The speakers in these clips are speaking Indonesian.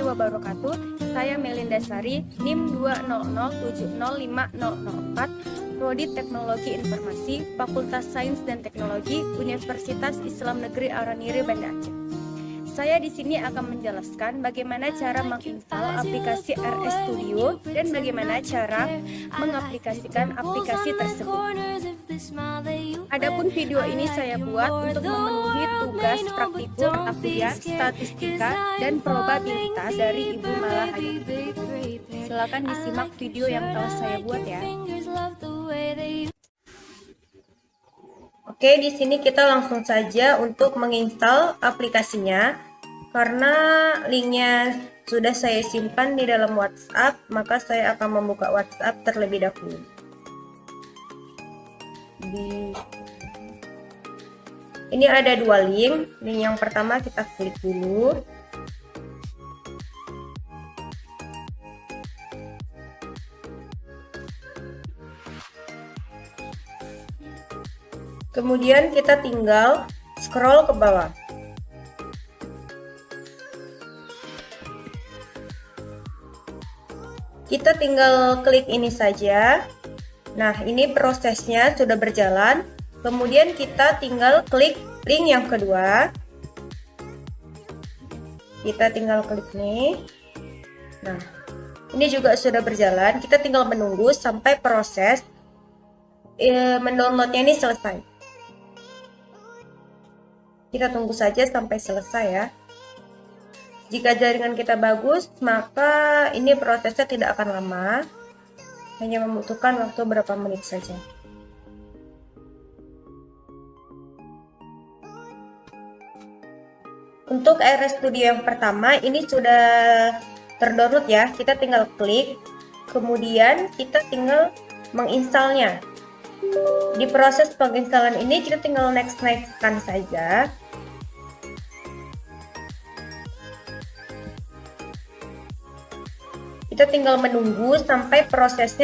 wabarakatuh. Saya Melinda Sari, NIM 200705004, Prodi Teknologi Informasi, Fakultas Sains dan Teknologi, Universitas Islam Negeri Araniri, Banda Aceh. Saya di sini akan menjelaskan bagaimana cara menginstal aplikasi RS Studio dan bagaimana cara mengaplikasikan aplikasi tersebut. Adapun video ini saya buat untuk memenuhi tugas praktikum aktuariat, statistika, dan probabilitas dari Ibu Mala Hayati. Silakan disimak video yang telah saya buat ya. Oke, di sini kita langsung saja untuk menginstal aplikasinya. Karena linknya sudah saya simpan di dalam WhatsApp, maka saya akan membuka WhatsApp terlebih dahulu. Ini ada dua link. Link yang pertama kita klik dulu. Kemudian kita tinggal scroll ke bawah. Kita tinggal klik ini saja. Nah, ini prosesnya sudah berjalan. Kemudian kita tinggal klik link yang kedua. Kita tinggal klik nih. Nah, ini juga sudah berjalan. Kita tinggal menunggu sampai proses mendownloadnya ini selesai. Kita tunggu saja sampai selesai ya. Jika jaringan kita bagus, maka ini prosesnya tidak akan lama. Hanya membutuhkan waktu berapa menit saja. Untuk RS Studio yang pertama, ini sudah terdownload ya. Kita tinggal klik, kemudian kita tinggal menginstalnya. Di proses penginstalan ini kita tinggal next-kan saja. Kita tinggal menunggu sampai proses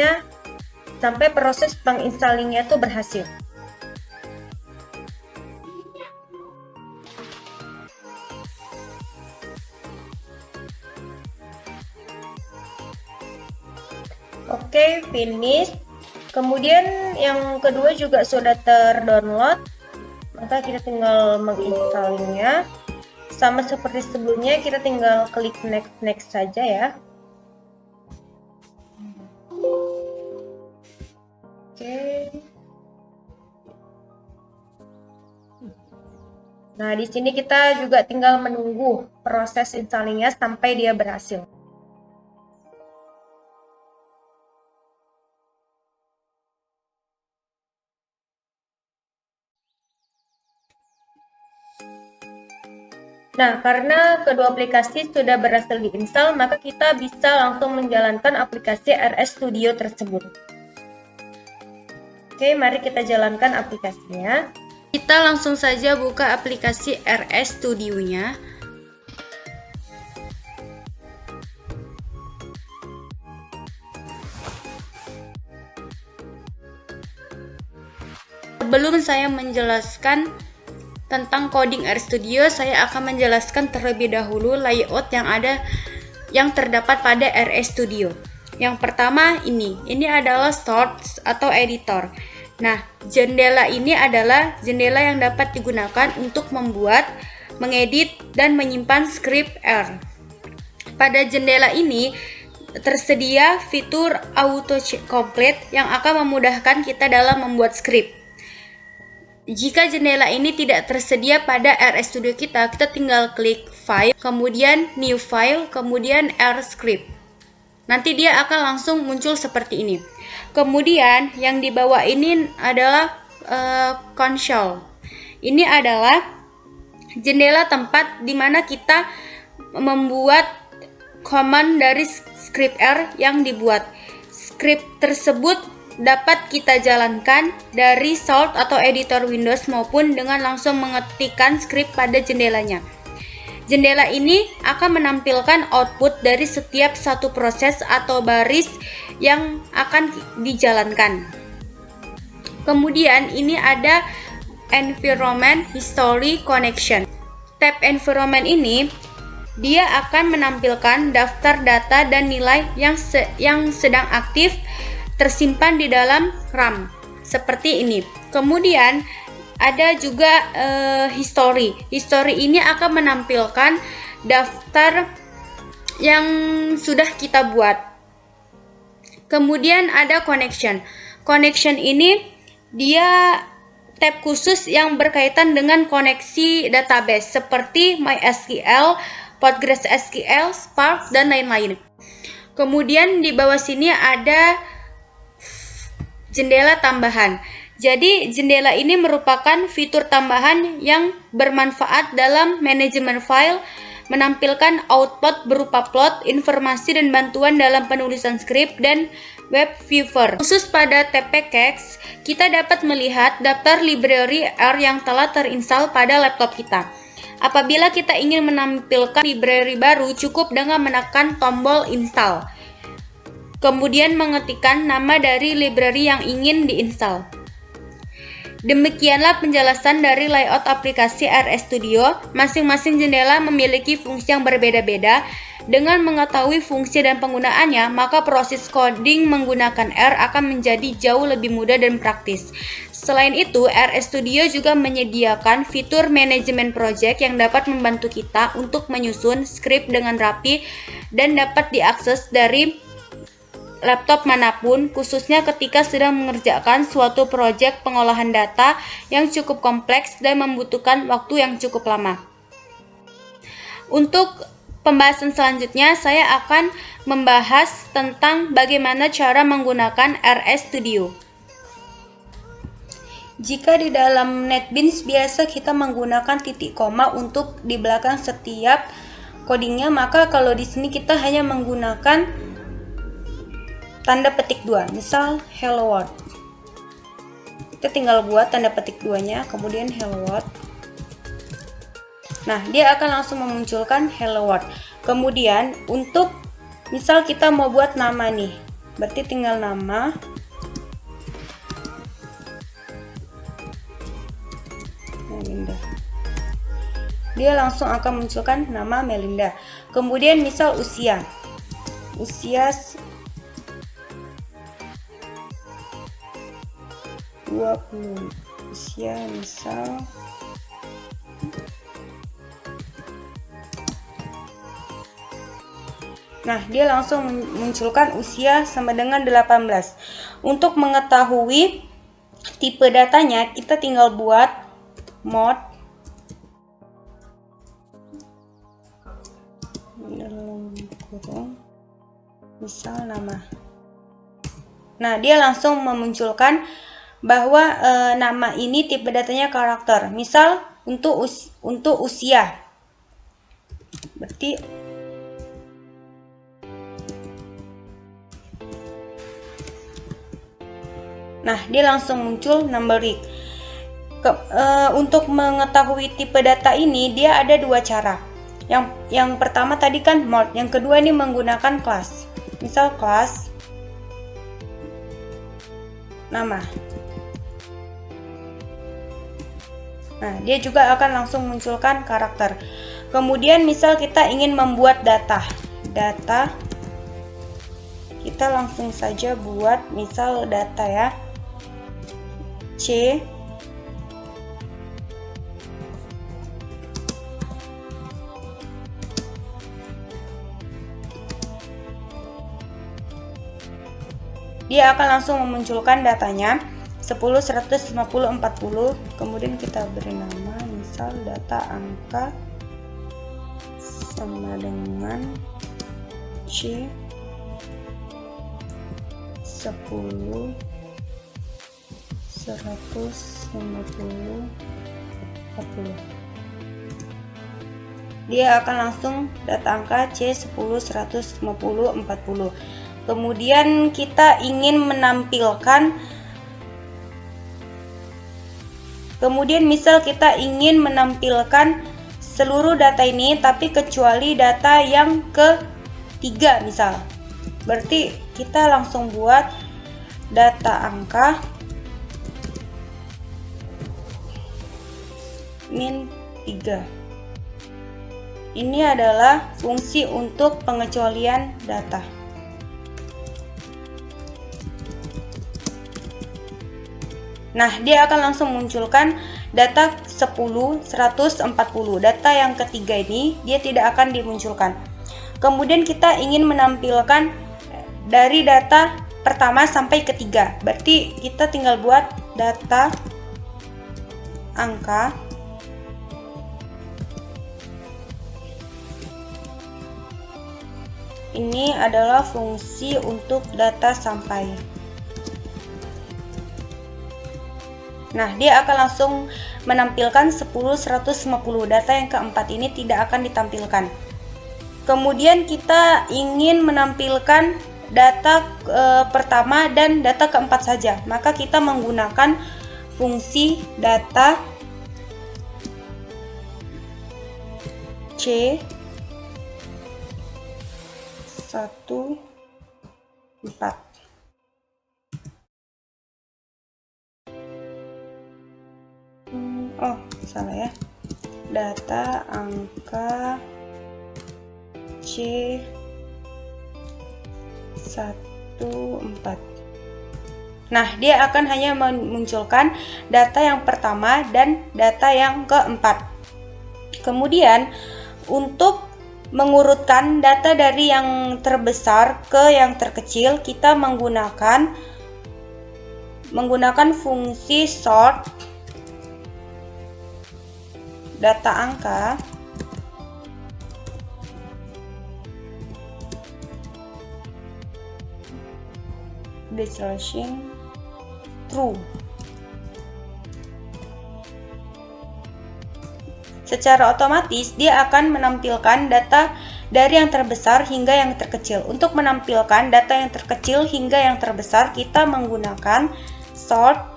penginstalingnya itu berhasil. Oke, finish. Kemudian yang kedua juga sudah terdownload, maka kita tinggal menginstalnya. Sama seperti sebelumnya, kita tinggal klik next saja ya. Oke. Nah, di sini kita juga tinggal menunggu proses installingnya sampai dia berhasil. Nah, karena kedua aplikasi sudah berhasil diinstal, maka kita bisa langsung menjalankan aplikasi RS Studio tersebut. Oke, mari kita jalankan aplikasinya. Kita langsung saja buka aplikasi RS Studio-nya. Sebelum saya menjelaskan tentang coding RS Studio, saya akan menjelaskan terlebih dahulu layout yang terdapat pada RS Studio. Yang pertama ini adalah source atau editor. Nah, jendela ini adalah jendela yang dapat digunakan untuk membuat, mengedit, dan menyimpan script R. Pada jendela ini tersedia fitur auto complete yang akan memudahkan kita dalam membuat script. Jika jendela ini tidak tersedia pada RS Studio kita tinggal klik File, kemudian New File, kemudian R Script. Nanti dia akan langsung muncul seperti ini. Kemudian yang di bawah ini adalah console. Ini adalah jendela tempat di mana kita membuat command dari script R yang dibuat. Script tersebut dapat kita jalankan dari source atau editor Windows maupun dengan langsung mengetikkan script pada jendelanya. Jendela ini akan menampilkan output dari setiap satu proses atau baris yang akan dijalankan. Kemudian ini ada Environment History Connection. Tab Environment ini dia akan menampilkan daftar data dan nilai yang sedang aktif tersimpan di dalam RAM seperti ini. Kemudian ada juga history. History ini akan menampilkan daftar yang sudah kita buat. Kemudian ada connection. Connection ini dia tab khusus yang berkaitan dengan koneksi database seperti MySQL, PostgreSQL, Spark, dan lain-lain. Kemudian di bawah sini ada jendela tambahan. Jadi jendela ini merupakan fitur tambahan yang bermanfaat dalam manajemen file, menampilkan output berupa plot, informasi dan bantuan dalam penulisan skrip dan web viewer. Khusus pada TPKex, kita dapat melihat daftar library R yang telah terinstall pada laptop kita. Apabila kita ingin menampilkan library baru, cukup dengan menekan tombol install. Kemudian mengetikkan nama dari library yang ingin diinstal. Demikianlah penjelasan dari layout aplikasi RS Studio. Masing-masing jendela memiliki fungsi yang berbeda-beda. Dengan mengetahui fungsi dan penggunaannya, maka proses coding menggunakan R akan menjadi jauh lebih mudah dan praktis. Selain itu, RS Studio juga menyediakan fitur manajemen project yang dapat membantu kita untuk menyusun skrip dengan rapi dan dapat diakses dari laptop manapun, khususnya ketika sedang mengerjakan suatu proyek pengolahan data yang cukup kompleks dan membutuhkan waktu yang cukup lama. Untuk pembahasan selanjutnya, saya akan membahas tentang bagaimana cara menggunakan RS Studio. Jika di dalam NetBeans biasa kita menggunakan titik koma untuk di belakang setiap codingnya, maka kalau di sini kita hanya menggunakan tanda petik 2, misal hello world. Kita tinggal buat tanda petik 2-nya, kemudian hello world. Nah, dia akan langsung memunculkan hello world. Kemudian untuk misal kita mau buat nama nih, berarti tinggal nama. Melinda. Dia langsung akan munculkan nama Melinda. Kemudian misal usia 20, usia misal Nah, dia langsung munculkan usia sama dengan 18. Untuk mengetahui tipe datanya, kita tinggal buat mod dalam kurung misal nama. Nah, dia langsung memunculkan bahwa nama ini tipe datanya karakter. Misal untuk usia, berarti nah dia langsung muncul numeric. Untuk mengetahui tipe data ini dia ada dua cara. Yang pertama tadi kan mod, yang kedua ini menggunakan kelas. Misal kelas nama. Nah, dia juga akan langsung munculkan karakter. Kemudian misal kita ingin membuat data, kita langsung saja buat misal data ya, C dia akan langsung memunculkan datanya 10, 100, 50, 40. Kemudian kita beri nama misal data angka sama dengan C 10, 100, 50, 40. Dia akan langsung data angka C 10, 100, 50, 40. Kemudian kita ingin menampilkan, misal kita ingin menampilkan seluruh data ini tapi kecuali data yang ketiga misal. Berarti kita langsung buat data angka min 3. Ini adalah fungsi untuk pengecualian data. Nah, dia akan langsung munculkan data 10, 140. Data yang ketiga ini dia tidak akan dimunculkan. Kemudian kita ingin menampilkan dari data pertama sampai ketiga. Berarti kita tinggal buat data angka ini adalah fungsi untuk data sampai. Nah, dia akan langsung menampilkan 10, 150. Data yang keempat ini tidak akan ditampilkan. Kemudian kita ingin menampilkan data pertama dan data keempat saja. Maka kita menggunakan fungsi data C 1, 4. Oh, salah ya. Data angka C 1, 4. Nah, dia akan hanya memunculkan data yang pertama dan data yang keempat. Kemudian, untuk mengurutkan data dari yang terbesar ke yang terkecil, kita menggunakan fungsi sort data angka /true. Secara otomatis dia akan menampilkan data dari yang terbesar hingga yang terkecil. Untuk menampilkan data yang terkecil hingga yang terbesar, kita menggunakan sort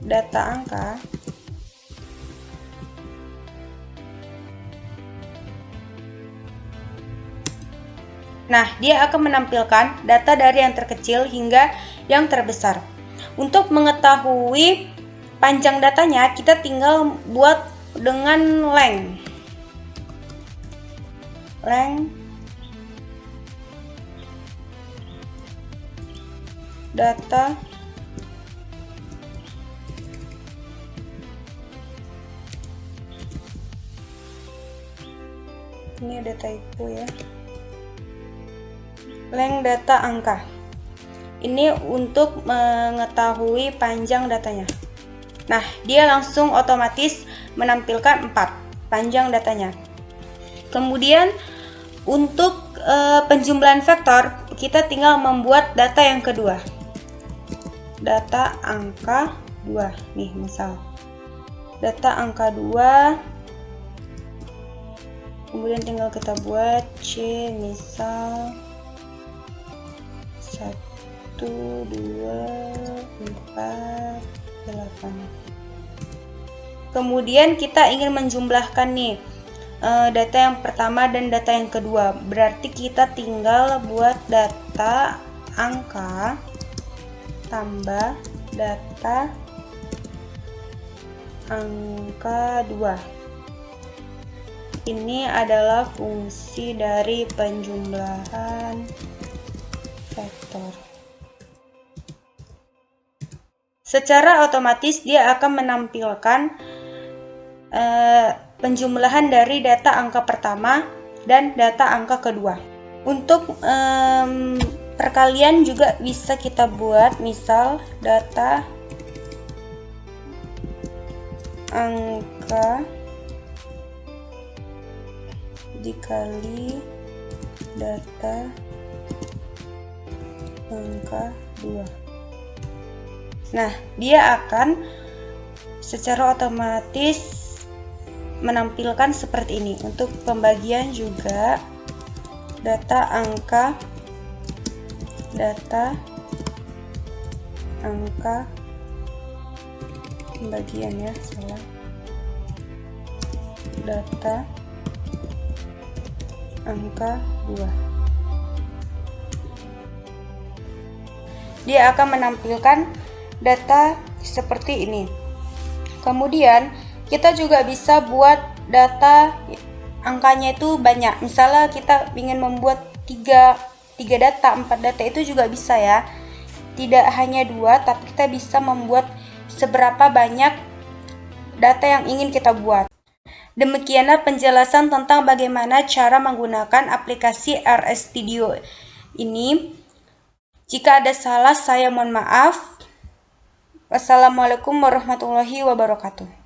data angka Nah, dia akan menampilkan data dari yang terkecil hingga yang terbesar. Untuk mengetahui panjang datanya, kita tinggal buat dengan length data ini ada typo ya. Length data angka. Ini untuk mengetahui panjang datanya. Nah, dia langsung otomatis menampilkan 4 panjang datanya. Kemudian untuk penjumlahan vektor, kita tinggal membuat data yang kedua. Data angka 2 nih misal. Data angka 2. Kemudian tinggal kita buat C misal 1, 2, 4, 8. Kemudian kita ingin menjumlahkan nih data yang pertama dan data yang kedua. Berarti kita tinggal buat data angka tambah data angka 2. Ini adalah fungsi dari penjumlahan vektor. Secara otomatis dia akan menampilkan penjumlahan dari data angka pertama dan data angka kedua. Untuk perkalian juga bisa kita buat, misal data angka dikali data angka 2. Nah, dia akan secara otomatis menampilkan seperti ini. Untuk pembagian juga data angka pembagian ya, salah. Data angka 2. Dia akan menampilkan data seperti ini. Kemudian kita juga bisa buat data angkanya itu banyak. Misalnya kita ingin membuat 3 data, 4 data itu juga bisa ya. Tidak hanya 2, tapi kita bisa membuat seberapa banyak data yang ingin kita buat. Demikianlah penjelasan tentang bagaimana cara menggunakan aplikasi RS Studio ini. Jika ada salah, saya mohon maaf. Wassalamualaikum warahmatullahi wabarakatuh.